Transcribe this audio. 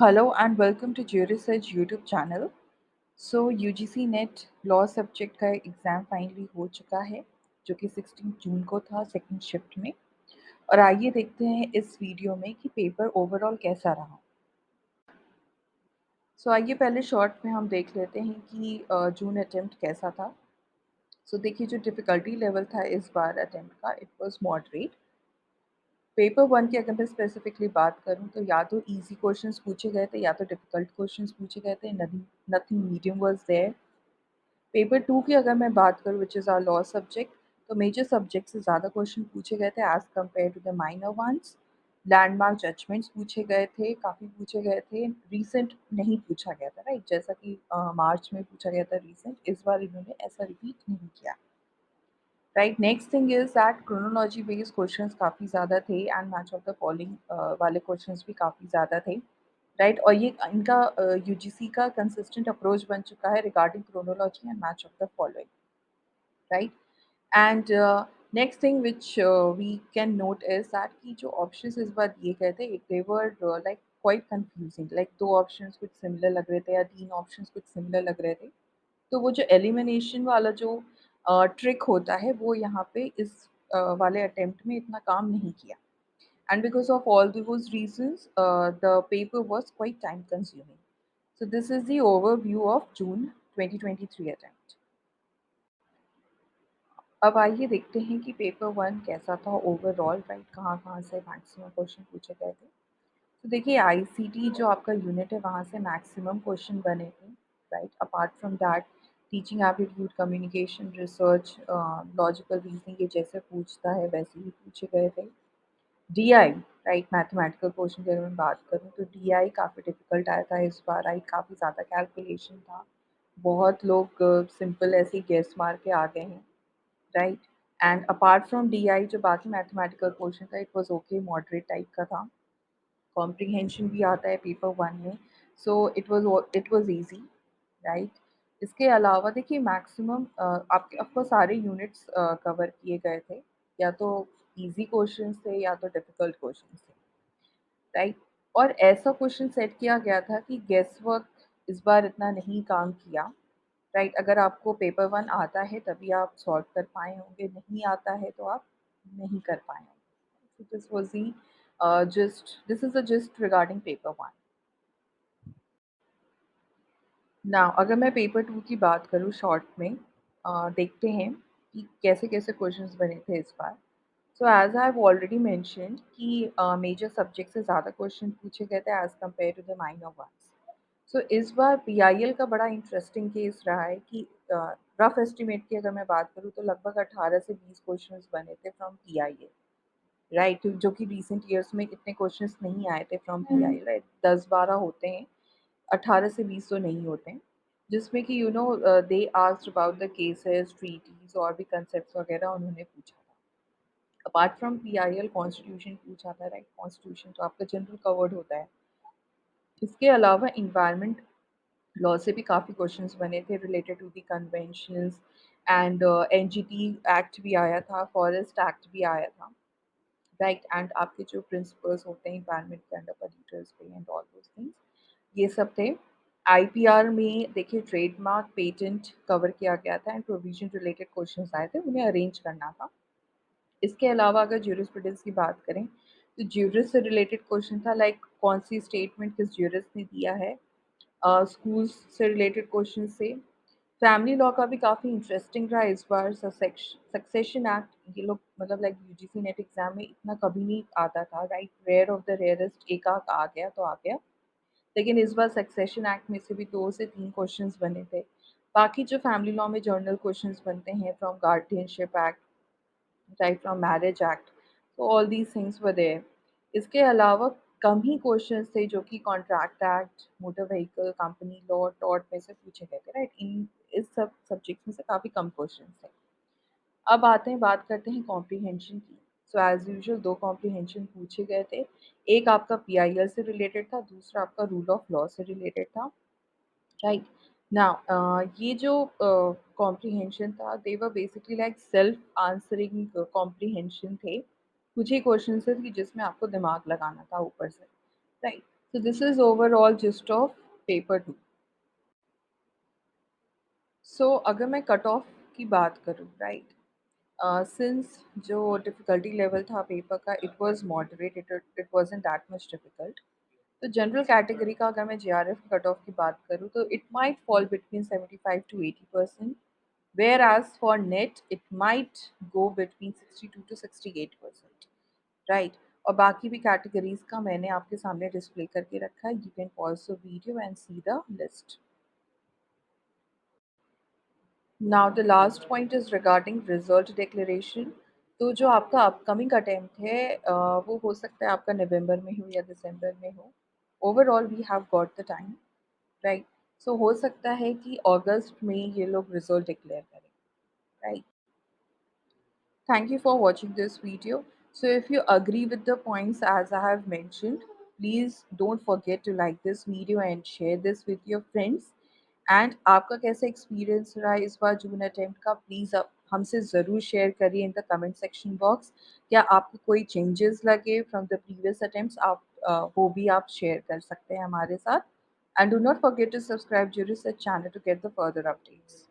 Hello and welcome to GeoResearch YouTube channel. So UGC net law subject का exam finally हो चुका है जो कि 16 जून को था सेकंड शिफ्ट में। और आइए देखते हैं इस वीडियो में कि पेपर ओवरऑल कैसा रहा। सो आइए पहले शॉर्ट में हम देख लेते हैं कि जून अटेम्प्ट कैसा था। सो देखिए जो डिफ़िकल्टी लेवल था इस बार अटेम्प्ट का it was moderate. Paper one की अगर मैं स्पेसिफिकली बात करूँ तो या तो ईजी क्वेश्चंस पूछे गए थे या तो डिफ़िकल्ट क्वेश्चंस पूछे गए थे। Nothing medium was there. Paper two की अगर मैं बात करूँ which is our law subject, तो मेजर सब्जेक्ट से ज़्यादा क्वेश्चन पूछे गए थे as compare to the minor ones. Landmark judgements पूछे गए थे, काफ़ी पूछे गए थे। रीसेंट नहीं पूछा गया था, राइट? जैसा कि मार्च में पूछा गया था रीसेंट, इस बार इन्होंने ऐसा रिपीट नहीं किया, right? Next thing is that chronology based questions काफ़ी ज़्यादा थे and match of the following वाले क्वेश्चंस भी काफ़ी ज़्यादा थे, राइट? और ये इनका यूजीसी का कंसिस्टेंट अप्रोच बन चुका है regarding chronology and match of the following, right? And next thing which we can note is that कि जो options इस बार दिए गए थे they were like quite confusing, like दो options कुछ similar लग रहे थे या तीन options कुछ similar लग रहे थे। तो वो जो elimination वाला जो trick होता है वो यहाँ पे इस वाले attempt में इतना काम नहीं किया। And because of all those reasons, the paper was quite time consuming. So this is the overview of June 2023 attempt. अब आइए देखते हैं कि पेपर वन कैसा था ओवरऑल, राइट? कहाँ-कहाँ से मैक्सिमम क्वेश्चन पूछे गए थे। तो देखिए आईसीटी जो आपका यूनिट है वहाँ से मैक्सिमम क्वेश्चन बने थे, right? Apart from that teaching aptitude, communication, research, logical reasoning ये जैसे पूछता है वैसे ही पूछे गए थे। DI, right? मैथमेटिकल क्वेश्चन की अगर मैं बात करूँ तो डीआई काफ़ी डिफिकल्ट आया था इस बार, राइट? काफ़ी ज़्यादा कैलकुलेशन था। बहुत लोग सिंपल ऐसे ही गेस मार के आ गए हैं, right? And apart from DI जो बाकी मैथमेटिकल पोर्शन था it was okay, moderate type का था। कॉम्प्रिहेंशन भी आता है पेपर वन में, so it was easy, right? इसके अलावा देखिए मैक्सिमम आपके आपको सारे यूनिट्स कवर किए गए थे, या तो इजी क्वेश्चंस थे या तो डिफिकल्ट क्वेश्चंस थे, राइट? और ऐसा क्वेश्चन सेट किया गया था कि गेस वर्क इस बार इतना नहीं काम किया, राइट? अगर आपको पेपर वन आता है तभी आप सॉल्व कर पाए होंगे, नहीं आता है तो आप नहीं कर पाए होंगे। So this was the this is the gist regarding paper one. Now अगर मैं पेपर टू की बात करूँ शॉर्ट में, देखते हैं कि कैसे-कैसे क्वेश्चंस बने थे इस बार। So as I have already mentioned कि मेजर सब्जेक्ट से ज़्यादा क्वेश्चन पूछे गए थे as compare to the minor ones. So इस बार पीआईएल का बड़ा इंटरेस्टिंग केस रहा है कि रफ एस्टिमेट की अगर मैं बात करूँ तो लगभग 18 से 20 क्वेश्चंस बने थे फ्रॉम पीआईएल, राइट? जो कि रिसेंट ईयर्स में इतने क्वेश्चंस नहीं आए थे फ्रॉम पीआईएल, राइट? 10-12 होते हैं, 18 से 20 तो नहीं होते हैं। जिसमें कि they asked about the cases, treaties और भी कांसेप्ट्स वगैरह उन्होंने पूछा था। अपार्ट फ्रॉम पीआईएल कॉन्स्टिट्यूशन पूछा था, राइट? कॉन्स्टिट्यूशन तो आपका जनरल कवर्ड होता है। इसके अलावा एनवायरनमेंट लॉ से भी काफ़ी क्वेश्चंस बने थे related to the conventions and NGT act भी आया था, फॉरेस्ट एक्ट भी आया था, राइट? एंड आपके जो प्रिंसिपल्स होते हैं एनवायरनमेंट के अंडर पोल्यूटर्स पे एंड ऑल दोज़ थिंग्स, ये सब थे। आईपीआर में देखिए ट्रेडमार्क, पेटेंट कवर किया गया था एंड प्रोविज़न रिलेटेड क्वेश्चंस आए थे, उन्हें अरेंज करना था। इसके अलावा अगर ज्यूरिस्प्रूडेंस की बात करें, तो ज्यूरिस से रिलेटेड क्वेश्चन था लाइक कौन-सी स्टेटमेंट किस ज्यूरिस ने दिया है। स्कूल्स से रिलेटेड क्वेश्चन थे। फैमिली लॉ का भी काफ़ी इंटरेस्टिंग रहा इस बार। सक्सेशन एक्ट ये लोग मतलब लाइक यूजीसी नेट एग्ज़ाम में इतना कभी नहीं आता था, right? Rare of the rarest एक आध आ गया तो आ गया। लेकिन इस बार सक्सेशन एक्ट में से भी 2 से 3 क्वेश्चंस बने थे। बाकी जो फैमिली लॉ में जर्नल क्वेश्चंस बनते हैं from guardianship act, right, from marriage act, तो all these things were there. इसके अलावा कम ही क्वेश्चंस थे जो कि contract act, motor vehicle, company law, tort में से पूछे गए थे, राइट? इस सब सब्जेक्ट्स में से काफ़ी कम क्वेश्चंस थे। अब आते हैं बात करते हैं कॉम्प्रिहेंशन की। सो एज़ यूजुअल 2 कॉम्प्रिहेंशन पूछे गए थे। एक आपका पीआईएल से रिलेटेड था, दूसरा आपका रूल ऑफ लॉ से रिलेटेड था, राइट? नाउ ये जो कॉम्प्रिहेंशन था they were basically like self answering comprehension थे। कुछ ही क्वेश्चन थे कि जिसमें आपको दिमाग लगाना था ऊपर से, right? So this is overall gist of paper 2. So अगर मैं कट ऑफ की बात करूँ, राइट, सिंस जो डिफ़िकल्टी लेवल था पेपर का, it was moderate, it wasn't that much difficult. तो जनरल कैटेगरी का अगर मैं जेआरएफ कट ऑफ की बात करूँ तो it might fall between 75 to 80%, whereas for net it might go between 62 to 68%, right. और बाकी भी कैटेगरीज का मैंने आपके सामने डिस्प्ले करके रखा है, you can pause the video and see the list. Now the last point is regarding result declaration. तो जो आपका अपकमिंग अटेम्प्ट है वो हो सकता है आपका नवंबर में हो या दिसंबर में हो। Overall we have got the time, right. So हो सकता है कि अगस्त में ये लोग रिजल्ट डिक्लेयर करें, right. Thank you for watching this video. So if you agree with the points as I have mentioned, please don't forget to like this video and share this with your friends. And आपका कैसा experience रहा इस बार जून attempt का, please आप हमसे ज़रूर share करिए in the comment section box. क्या आपको कोई चेंजेस लगे फ्रॉम द प्रीवियस अटेम्प्ट्स, आप वो भी आप शेयर कर सकते हैं हमारे साथ। And do not forget to subscribe Juris channel to get the further updates.